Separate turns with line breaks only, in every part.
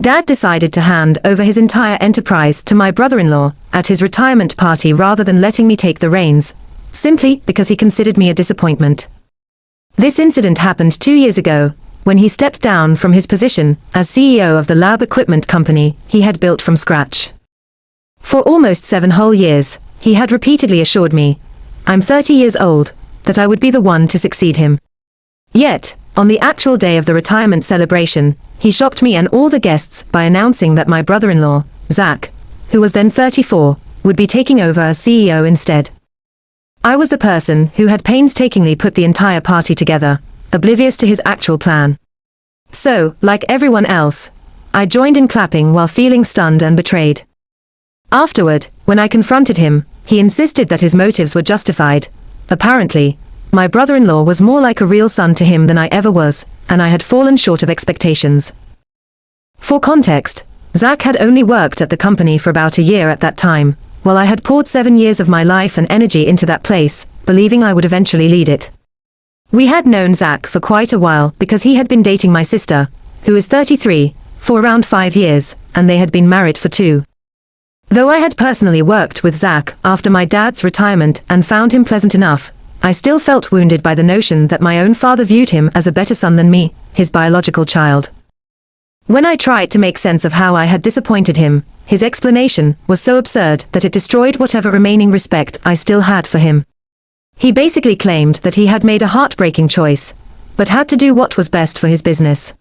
Dad decided to hand over his entire enterprise to my brother-in-law at his retirement party rather than letting me take the reins, simply because he considered me a disappointment. This incident happened 2 years ago, when he stepped down from his position as CEO of the lab equipment company he had built from scratch. For almost 7 whole years, he had repeatedly assured me, I'm 30 years old, that I would be the one to succeed him. Yet, on the actual day of the retirement celebration, he shocked me and all the guests by announcing that my brother-in-law, Zach, who was then 34, would be taking over as CEO instead. I was the person who had painstakingly put the entire party together, oblivious to his actual plan. So, like everyone else, I joined in clapping while feeling stunned and betrayed. Afterward, when I confronted him, he insisted that his motives were justified. Apparently, my brother-in-law was more like a real son to him than I ever was, and I had fallen short of expectations. For context, Zach had only worked at the company for about a year at that time, while I had poured 7 years of my life and energy into that place, believing I would eventually lead it. We had known Zach for quite a while because he had been dating my sister, who is 33, for around 5 years, and they had been married for 2. Though I had personally worked with Zach after my dad's retirement and found him pleasant enough, I still felt wounded by the notion that my own father viewed him as a better son than me, his biological child. When I tried to make sense of how I had disappointed him, his explanation was so absurd that it destroyed whatever remaining respect I still had for him. He basically claimed that he had made a heartbreaking choice, but had to do what was best for his business.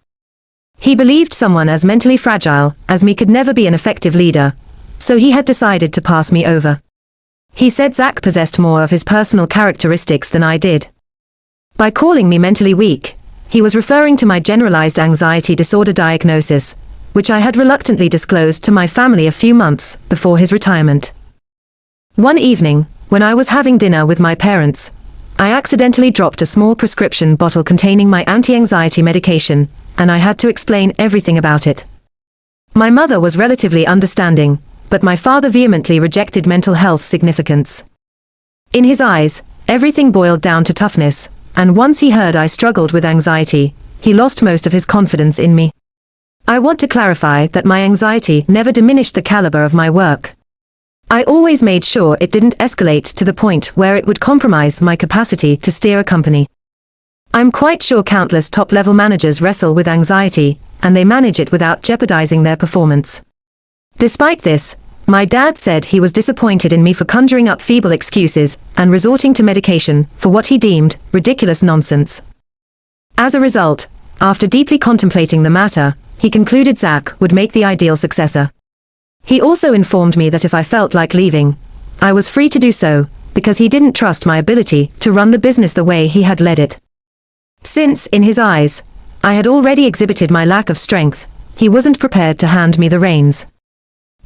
He believed someone as mentally fragile as me could never be an effective leader, so he had decided to pass me over. He said Zach possessed more of his personal characteristics than I did. By calling me mentally weak, he was referring to my generalized anxiety disorder diagnosis, which I had reluctantly disclosed to my family a few months before his retirement. One evening, when I was having dinner with my parents, I accidentally dropped a small prescription bottle containing my anti-anxiety medication, and I had to explain everything about it. My mother was relatively understanding, but my father vehemently rejected mental health significance. In his eyes, everything boiled down to toughness, and once he heard I struggled with anxiety, he lost most of his confidence in me. I want to clarify that my anxiety never diminished the caliber of my work. I always made sure it didn't escalate to the point where it would compromise my capacity to steer a company. I'm quite sure countless top-level managers wrestle with anxiety, and they manage it without jeopardizing their performance. Despite this, my dad said he was disappointed in me for conjuring up feeble excuses and resorting to medication for what he deemed ridiculous nonsense. As a result, after deeply contemplating the matter, he concluded Zach would make the ideal successor. He also informed me that if I felt like leaving, I was free to do so, because he didn't trust my ability to run the business the way he had led it. Since, in his eyes, I had already exhibited my lack of strength, he wasn't prepared to hand me the reins.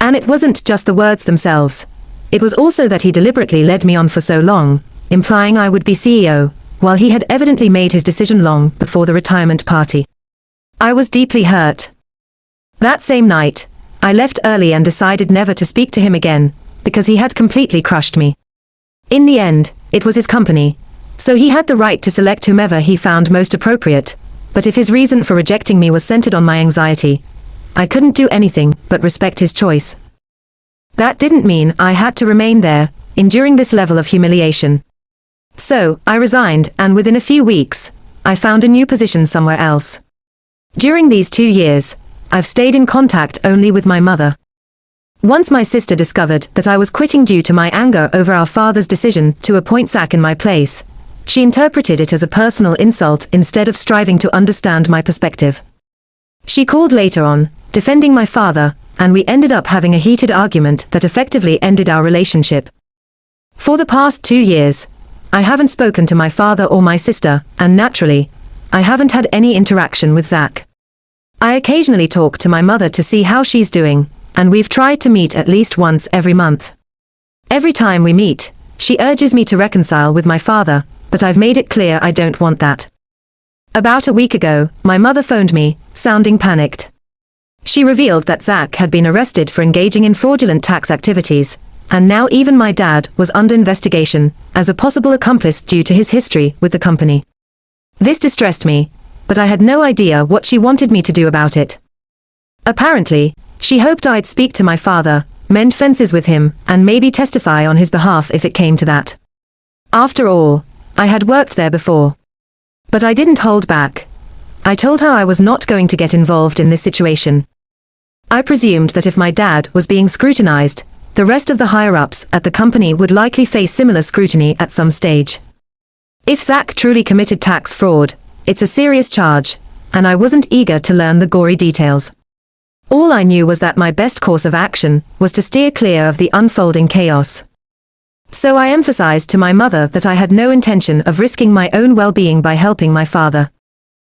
And it wasn't just the words themselves. It was also that he deliberately led me on for so long, implying I would be CEO, while he had evidently made his decision long before the retirement party. I was deeply hurt. That same night, I left early and decided never to speak to him again, because he had completely crushed me. In the end, it was his company, so he had the right to select whomever he found most appropriate, but if his reason for rejecting me was centered on my anxiety, I couldn't do anything but respect his choice. That didn't mean I had to remain there, enduring this level of humiliation. So, I resigned, and within a few weeks, I found a new position somewhere else. During these 2 years, I've stayed in contact only with my mother. Once my sister discovered that I was quitting due to my anger over our father's decision to appoint Zach in my place, she interpreted it as a personal insult instead of striving to understand my perspective. She called later on, defending my father, and we ended up having a heated argument that effectively ended our relationship. For the past 2 years, I haven't spoken to my father or my sister, and naturally, I haven't had any interaction with Zach. I occasionally talk to my mother to see how she's doing, and we've tried to meet at least once every month. Every time we meet, she urges me to reconcile with my father, but I've made it clear I don't want that. About a week ago, my mother phoned me, sounding panicked. She revealed that Zach had been arrested for engaging in fraudulent tax activities, and now even my dad was under investigation as a possible accomplice due to his history with the company. This distressed me, but I had no idea what she wanted me to do about it. Apparently, she hoped I'd speak to my father, mend fences with him, and maybe testify on his behalf if it came to that. After all, I had worked there before. But I didn't hold back. I told her I was not going to get involved in this situation. I presumed that if my dad was being scrutinized, the rest of the higher-ups at the company would likely face similar scrutiny at some stage. If Zach truly committed tax fraud, it's a serious charge, and I wasn't eager to learn the gory details. All I knew was that my best course of action was to steer clear of the unfolding chaos. So I emphasized to my mother that I had no intention of risking my own well-being by helping my father.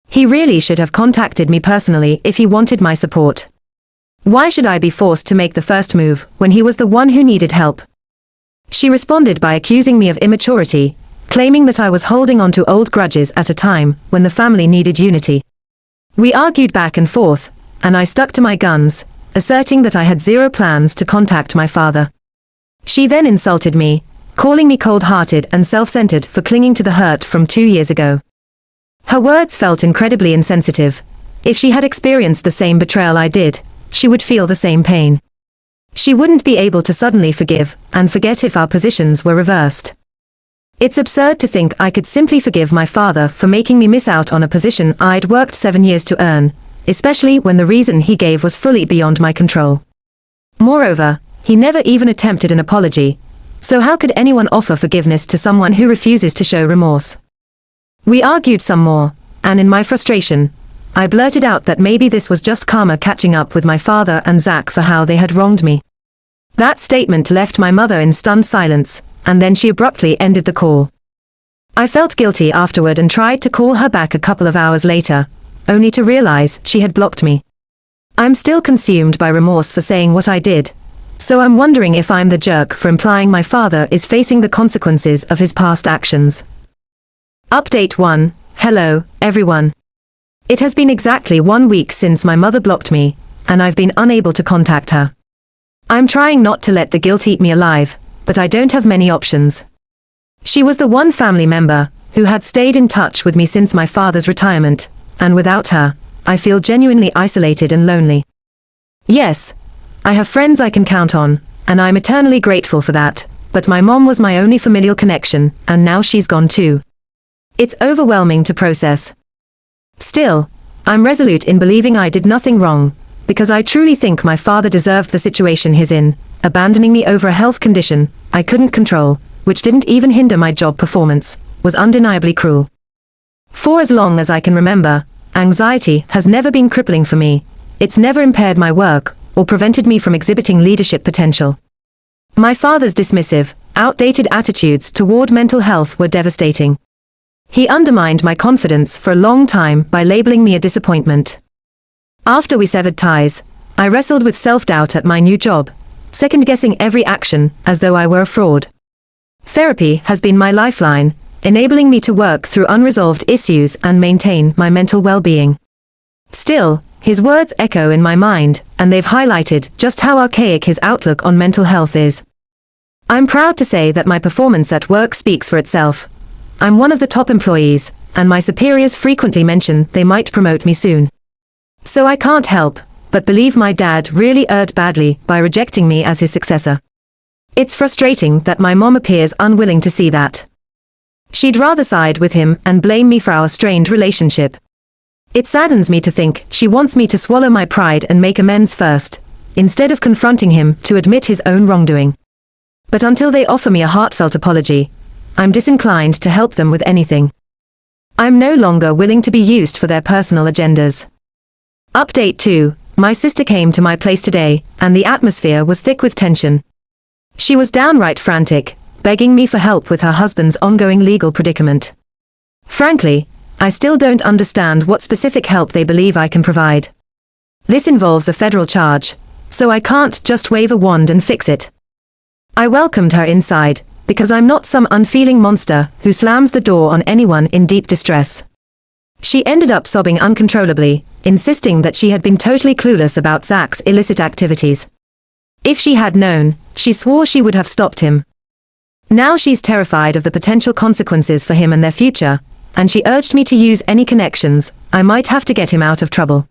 He really should have contacted me personally if he wanted my support. Why should I be forced to make the first move when he was the one who needed help? She responded by accusing me of immaturity, claiming that I was holding on to old grudges at a time when the family needed unity. We argued back and forth, and I stuck to my guns, asserting that I had zero plans to contact my father. She then insulted me, calling me cold-hearted and self-centered for clinging to the hurt from 2 years ago. Her words felt incredibly insensitive. If she had experienced the same betrayal I did, she would feel the same pain. She wouldn't be able to suddenly forgive and forget if our positions were reversed. It's absurd to think I could simply forgive my father for making me miss out on a position I'd worked 7 years to earn, especially when the reason he gave was fully beyond my control. Moreover, he never even attempted an apology, so how could anyone offer forgiveness to someone who refuses to show remorse? We argued some more, and in my frustration, I blurted out that maybe this was just karma catching up with my father and Zach for how they had wronged me. That statement left my mother in stunned silence, and then she abruptly ended the call. I felt guilty afterward and tried to call her back a couple of hours later, only to realize she had blocked me. I'm still consumed by remorse for saying what I did, so I'm wondering if I'm the jerk for implying my father is facing the consequences of his past actions. Update 1. Hello, everyone. It has been exactly 1 week since my mother blocked me, and I've been unable to contact her. I'm trying not to let the guilt eat me alive, but I don't have many options. She was the one family member who had stayed in touch with me since my father's retirement, and without her, I feel genuinely isolated and lonely. Yes, I have friends I can count on, and I'm eternally grateful for that, but my mom was my only familial connection, and now she's gone too. It's overwhelming to process. Still, I'm resolute in believing I did nothing wrong, because I truly think my father deserved the situation he's in, abandoning me over a health condition I couldn't control, which didn't even hinder my job performance, was undeniably cruel. For as long as I can remember, anxiety has never been crippling for me. It's never impaired my work, or prevented me from exhibiting leadership potential. My father's dismissive, outdated attitudes toward mental health were devastating. He undermined my confidence for a long time by labeling me a disappointment. After we severed ties, I wrestled with self-doubt at my new job, second-guessing every action as though I were a fraud. Therapy has been my lifeline, enabling me to work through unresolved issues and maintain my mental well-being. Still, his words echo in my mind, and they've highlighted just how archaic his outlook on mental health is. I'm proud to say that my performance at work speaks for itself. I'm one of the top employees, and my superiors frequently mention they might promote me soon. So I can't help but believe my dad really erred badly by rejecting me as his successor. It's frustrating that my mom appears unwilling to see that. She'd rather side with him and blame me for our strained relationship. It saddens me to think she wants me to swallow my pride and make amends first, instead of confronting him to admit his own wrongdoing. But until they offer me a heartfelt apology, I'm disinclined to help them with anything. I'm no longer willing to be used for their personal agendas. Update 2. My sister came to my place today, and the atmosphere was thick with tension. She was downright frantic, begging me for help with her husband's ongoing legal predicament. Frankly, I still don't understand what specific help they believe I can provide. This involves a federal charge, so I can't just wave a wand and fix it. I welcomed her inside, because I'm not some unfeeling monster who slams the door on anyone in deep distress. She ended up sobbing uncontrollably, insisting that she had been totally clueless about Zach's illicit activities. If she had known, she swore she would have stopped him. Now she's terrified of the potential consequences for him and their future, and she urged me to use any connections I might have to get him out of trouble.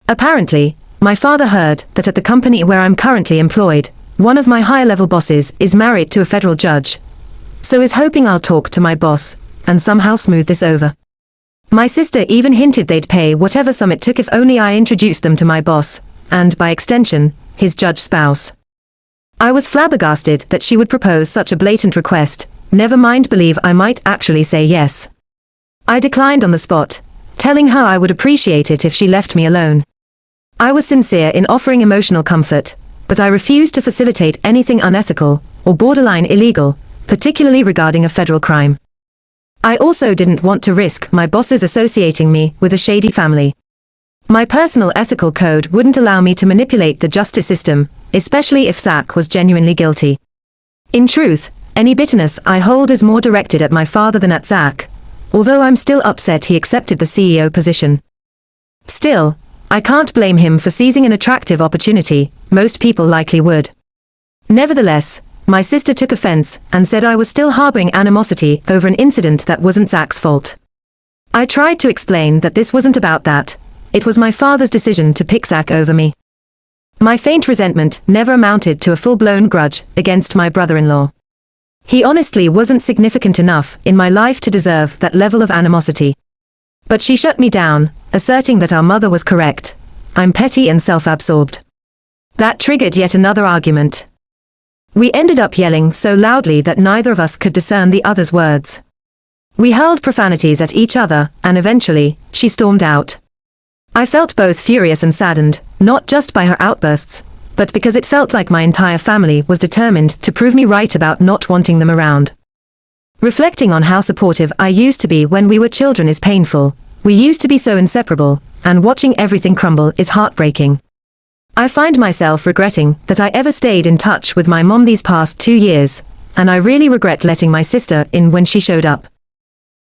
Apparently, my father heard that at the company where I'm currently employed, one of my higher-level bosses is married to a federal judge. So is hoping I'll talk to my boss and somehow smooth this over. My sister even hinted they'd pay whatever sum it took if only I introduced them to my boss, and by extension, his judge spouse. I was flabbergasted that she would propose such a blatant request, never mind believe I might actually say yes. I declined on the spot, telling her I would appreciate it if she left me alone. I was sincere in offering emotional comfort, but I refused to facilitate anything unethical or borderline illegal, particularly regarding a federal crime. I also didn't want to risk my bosses associating me with a shady family. My personal ethical code wouldn't allow me to manipulate the justice system, especially if Zach was genuinely guilty. In truth, any bitterness I hold is more directed at my father than at Zach, although I'm still upset he accepted the CEO position. Still, I can't blame him for seizing an attractive opportunity, most people likely would. Nevertheless, my sister took offense and said I was still harboring animosity over an incident that wasn't Zach's fault. I tried to explain that this wasn't about that, it was my father's decision to pick Zach over me. My faint resentment never amounted to a full-blown grudge against my brother-in-law. He honestly wasn't significant enough in my life to deserve that level of animosity. But she shut me down, asserting that our mother was correct. I'm petty and self-absorbed. That triggered yet another argument. We ended up yelling so loudly that neither of us could discern the other's words. We hurled profanities at each other, and eventually, she stormed out. I felt both furious and saddened, not just by her outbursts, but because it felt like my entire family was determined to prove me right about not wanting them around. Reflecting on how supportive I used to be when we were children is painful. We used to be so inseparable, and watching everything crumble is heartbreaking. I find myself regretting that I ever stayed in touch with my mom these past 2 years, and I really regret letting my sister in when she showed up.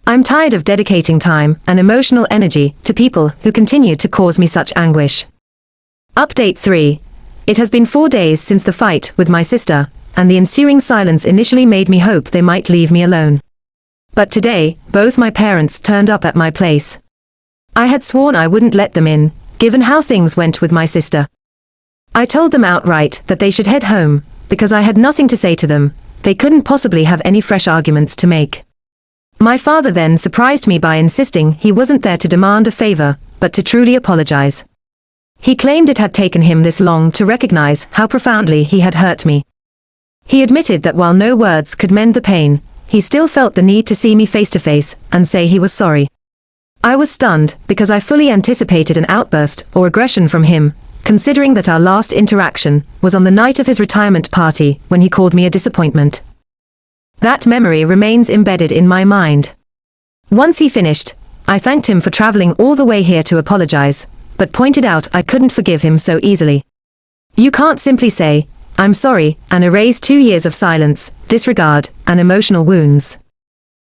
I'm tired of dedicating time and emotional energy to people who continue to cause me such anguish. Update 3. It has been 4 days since the fight with my sister, and the ensuing silence initially made me hope they might leave me alone. But today, both my parents turned up at my place. I had sworn I wouldn't let them in, given how things went with my sister. I told them outright that they should head home, because I had nothing to say to them, they couldn't possibly have any fresh arguments to make. My father then surprised me by insisting he wasn't there to demand a favor, but to truly apologize. He claimed it had taken him this long to recognize how profoundly he had hurt me. He admitted that while no words could mend the pain, he still felt the need to see me face to face and say he was sorry. I was stunned because I fully anticipated an outburst or aggression from him, considering that our last interaction was on the night of his retirement party when he called me a disappointment. That memory remains embedded in my mind. Once he finished, I thanked him for traveling all the way here to apologize, but pointed out I couldn't forgive him so easily. You can't simply say, "I'm sorry," and erase 2 years of silence, disregard, and emotional wounds.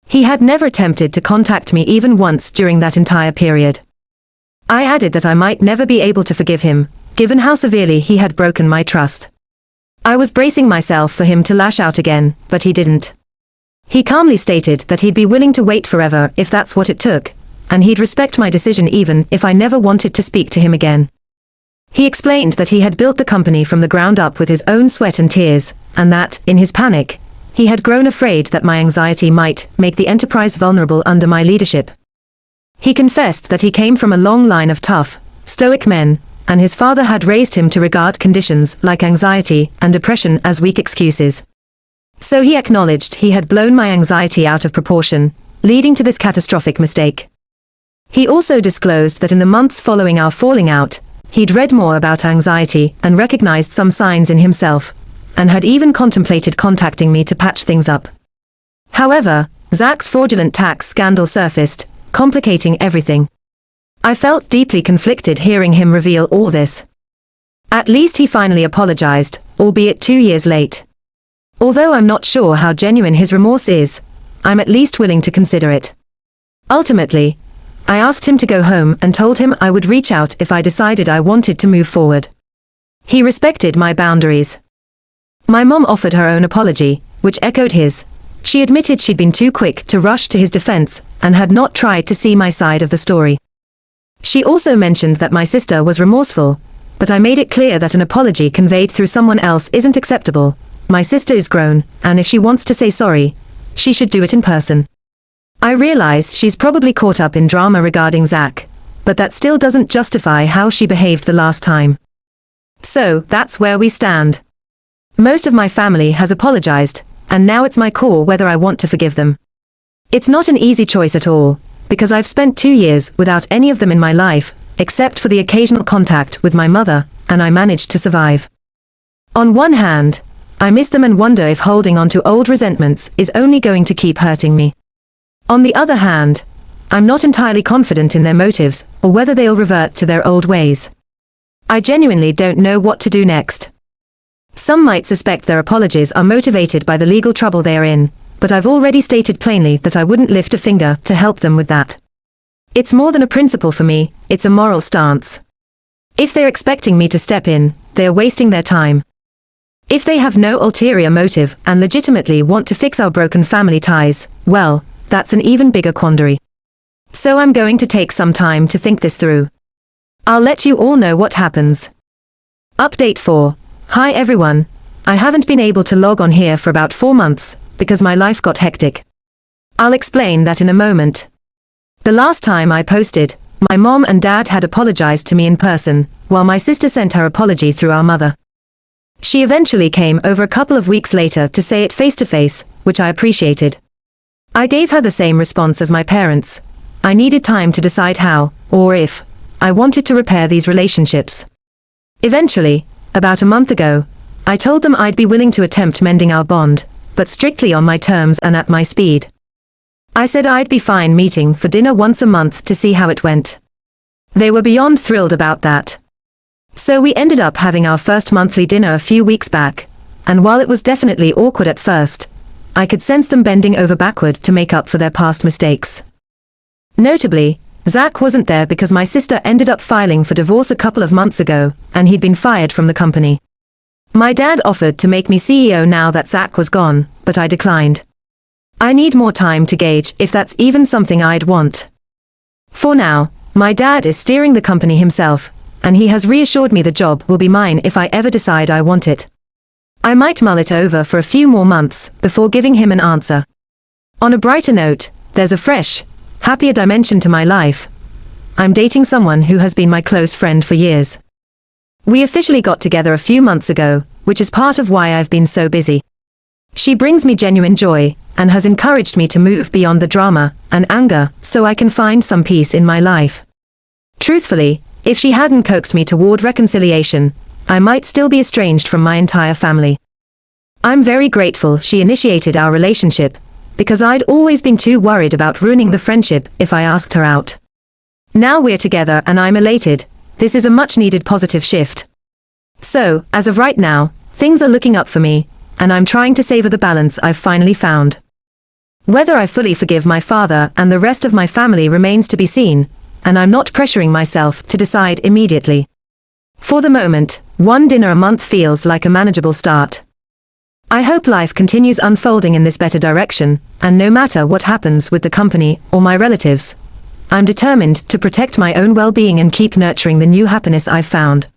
He had never attempted to contact me even once during that entire period. I added that I might never be able to forgive him, given how severely he had broken my trust. I was bracing myself for him to lash out again, but he didn't. He calmly stated that he'd be willing to wait forever if that's what it took, and he'd respect my decision even if I never wanted to speak to him again. He explained that he had built the company from the ground up with his own sweat and tears, and that, in his panic, he had grown afraid that my anxiety might make the enterprise vulnerable under my leadership. He confessed that he came from a long line of tough, stoic men, and his father had raised him to regard conditions like anxiety and depression as weak excuses. So he acknowledged he had blown my anxiety out of proportion, leading to this catastrophic mistake. He also disclosed that in the months following our falling out, he'd read more about anxiety and recognized some signs in himself, and had even contemplated contacting me to patch things up. However, Zach's fraudulent tax scandal surfaced, complicating everything. I felt deeply conflicted hearing him reveal all this. At least he finally apologized, albeit 2 years late. Although I'm not sure how genuine his remorse is, I'm at least willing to consider it. Ultimately, I asked him to go home and told him I would reach out if I decided I wanted to move forward. He respected my boundaries. My mom offered her own apology, which echoed his. She admitted she'd been too quick to rush to his defense, and had not tried to see my side of the story. She also mentioned that my sister was remorseful, but I made it clear that an apology conveyed through someone else isn't acceptable. My sister is grown, and if she wants to say sorry, she should do it in person. I realize she's probably caught up in drama regarding Zach, but that still doesn't justify how she behaved the last time. So, that's where we stand. Most of my family has apologized, and now it's my call whether I want to forgive them. It's not an easy choice at all, because I've spent 2 years without any of them in my life, except for the occasional contact with my mother, and I managed to survive. On one hand, I miss them and wonder if holding on to old resentments is only going to keep hurting me. On the other hand, I'm not entirely confident in their motives, or whether they'll revert to their old ways. I genuinely don't know what to do next. Some might suspect their apologies are motivated by the legal trouble they are in, but I've already stated plainly that I wouldn't lift a finger to help them with that. It's more than a principle for me, it's a moral stance. If they're expecting me to step in, they are wasting their time. If they have no ulterior motive and legitimately want to fix our broken family ties, well, that's an even bigger quandary. So I'm going to take some time to think this through. I'll let you all know what happens. Update 4. Hi everyone. I haven't been able to log on here for about 4 months, because my life got hectic. I'll explain that in a moment. The last time I posted, my mom and dad had apologized to me in person, while my sister sent her apology through our mother. She eventually came over a couple of weeks later to say it face to face, which I appreciated. I gave her the same response as my parents. I needed time to decide how, or if, I wanted to repair these relationships. Eventually, about a month ago, I told them I'd be willing to attempt mending our bond, but strictly on my terms and at my speed. I said I'd be fine meeting for dinner once a month to see how it went. They were beyond thrilled about that. So we ended up having our first monthly dinner a few weeks back, and while it was definitely awkward at first, I could sense them bending over backward to make up for their past mistakes. Notably, Zach wasn't there because my sister ended up filing for divorce a couple of months ago, and he'd been fired from the company. My dad offered to make me CEO now that Zach was gone, but I declined. I need more time to gauge if that's even something I'd want. For now, my dad is steering the company himself, and he has reassured me the job will be mine if I ever decide I want it. I might mull it over for a few more months before giving him an answer. On a brighter note, there's a fresh, happier dimension to my life. I'm dating someone who has been my close friend for years. We officially got together a few months ago, which is part of why I've been so busy. She brings me genuine joy, and has encouraged me to move beyond the drama and anger so I can find some peace in my life. Truthfully, if she hadn't coaxed me toward reconciliation, I might still be estranged from my entire family. I'm very grateful she initiated our relationship, because I'd always been too worried about ruining the friendship if I asked her out. Now we're together and I'm elated. This is a much-needed positive shift. So, as of right now, things are looking up for me, and I'm trying to savor the balance I've finally found. Whether I fully forgive my father and the rest of my family remains to be seen, and I'm not pressuring myself to decide immediately. For the moment, 1 dinner a month feels like a manageable start. I hope life continues unfolding in this better direction, and no matter what happens with the company or my relatives, I'm determined to protect my own well-being and keep nurturing the new happiness I've found.